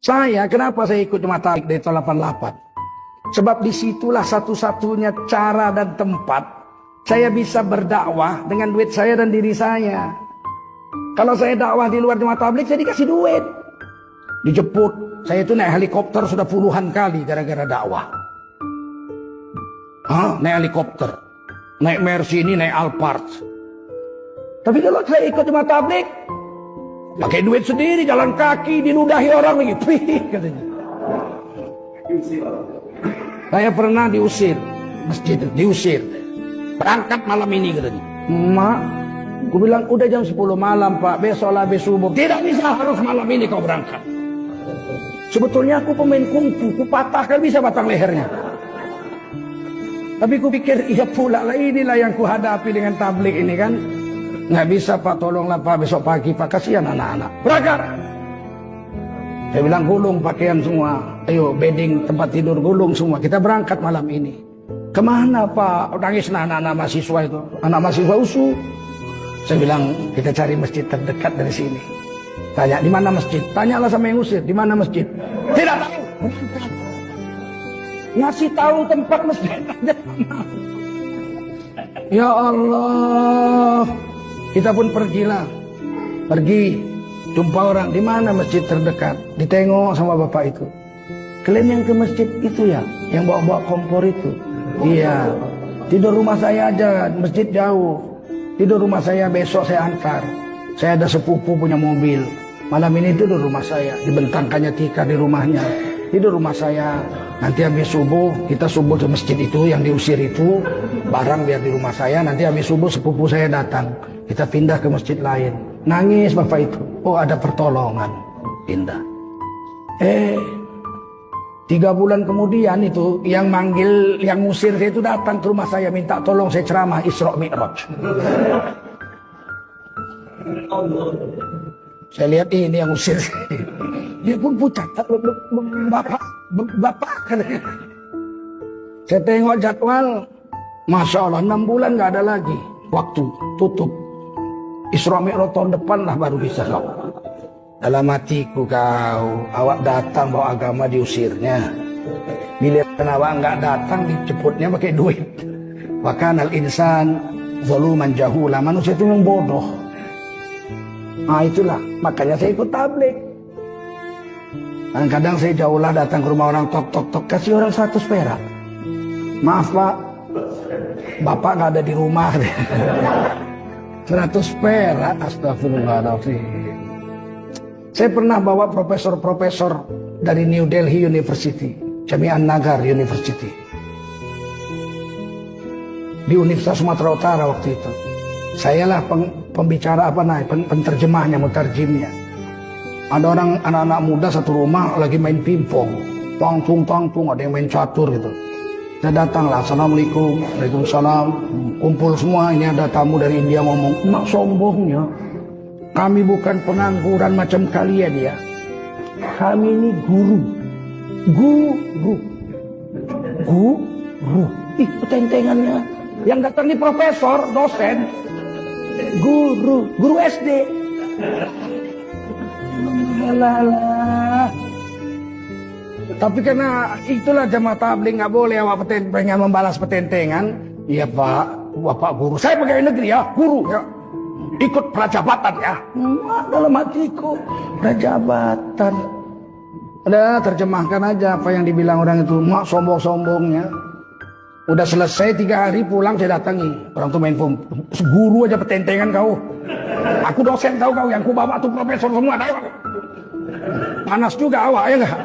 Kenapa saya ikut Jemaat Tabligh dari tahun 88? Sebab disitulah satu-satunya cara dan tempat saya bisa berdakwah dengan duit saya dan diri saya. Kalau saya dakwah di luar Jemaat Tabligh, saya dikasih duit. Dijemput, saya itu naik helikopter sudah puluhan kali gara-gara dakwah. Naik helikopter, naik Mercy ini, naik Alphard. Tapi kalau saya ikut Jemaat Tabligh, pakai duit sendiri, jalan kaki, diludahi orang lagi. Katanya. Saya pernah diusir masjid, diusir. Berangkat malam ini katanya. Mak, aku bilang udah jam 10 malam Pak, besok lah subuh. Tidak bisa, harus malam ini kau berangkat. Sebetulnya aku pemain kungfu, ku patahkan bisa batang lehernya. Tapi ku pikir, iya pula lah, inilah yang ku hadapi dengan tabligh ini kan. Nggak bisa Pak, tolonglah Pak, besok pagi Pak, kasihan anak-anak. Berangkat. Saya bilang gulung pakaian semua, ayo bedding tempat tidur gulung semua, kita berangkat malam ini. Kemana Pak? Nangis anak-anak mahasiswa itu, anak mahasiswa USU. Saya bilang kita cari masjid terdekat dari sini. Tanya di mana masjid? Tanyalah sama yang usir, di mana masjid? Tidak tahu. Ngasih tahu tempat masjid. Ya Allah. Kita pun pergilah. Pergi, jumpa orang, di mana masjid terdekat. Ditengok sama bapak itu. Kalian yang ke masjid itu ya, yang bawa-bawa kompor itu. Iya. Tidur rumah saya aja, masjid jauh. Tidur rumah saya, besok saya antar. Saya ada sepupu punya mobil. Malam ini tidur rumah saya, dibentangkannya tikar di rumahnya. Tidur rumah saya. Nanti habis subuh, kita subuh ke masjid itu yang diusir itu. Barang biar di rumah saya, nanti habis subuh sepupu saya datang. Kita pindah ke masjid lain. Nangis bapak itu. Oh, ada pertolongan. Pindah. 3 bulan kemudian itu yang manggil, yang ngusir saya itu datang ke rumah saya, minta tolong saya ceramah Isra Mi'raj. Saya lihat ini yang ngusir saya. Dia pun pucat. Bapak katanya. Saya tengok jadwal, Masya Allah 6 bulan gak ada lagi waktu, tutup. Isra Mi'raj tahun depan lah baru bisa kau. Dalam hatiku kau, awak datang bawa agama diusirnya. Bila awak nggak datang dijemputnya pakai duit. Wakanal insan zaluman jahula, manusia itu yang bodoh. Nah itulah, makanya saya ikut tabligh. Kadang-kadang saya jauhlah datang ke rumah orang, tok, kasih orang 100 perak. Maaf Pak, Bapak nggak ada di rumah. 100 perak, astagfirullahaladzim. Saya pernah bawa profesor-profesor dari New Delhi University, Jami'an Nagar University. Di Universitas Sumatera Utara waktu itu. Sayalah pembicara penterjemahnya, mutarjimnya. Ada orang anak-anak muda satu rumah lagi main pingpong. Tang-tung, ada yang main catur gitu. Saya datanglah, Assalamualaikum, Waalaikumsalam. Kumpul semua, ini ada tamu dari India ngomong, mak sombongnya. Kami bukan pengangguran macam kalian ya. Kami ini guru. Ih, petentengannya. Yang datang ini profesor, dosen. Guru SD. Alah. Tapi karena itulah Jemaat Tabligh nggak boleh awak pengen membalas petentengan. Iya Pak, Bapak guru. Saya pegawai negeri ya, guru ya. Ikut prajabatan ya. Dalam hatiku prajabatan. Udah terjemahkan aja apa yang dibilang orang itu. Mak sombong-sombongnya. Udah selesai 3 hari pulang saya datangi. Orang tuh main guru aja petentengan kau. Aku dosen tahu kau, yang ku bawa tuh profesor semua. Panas juga awak ya enggak?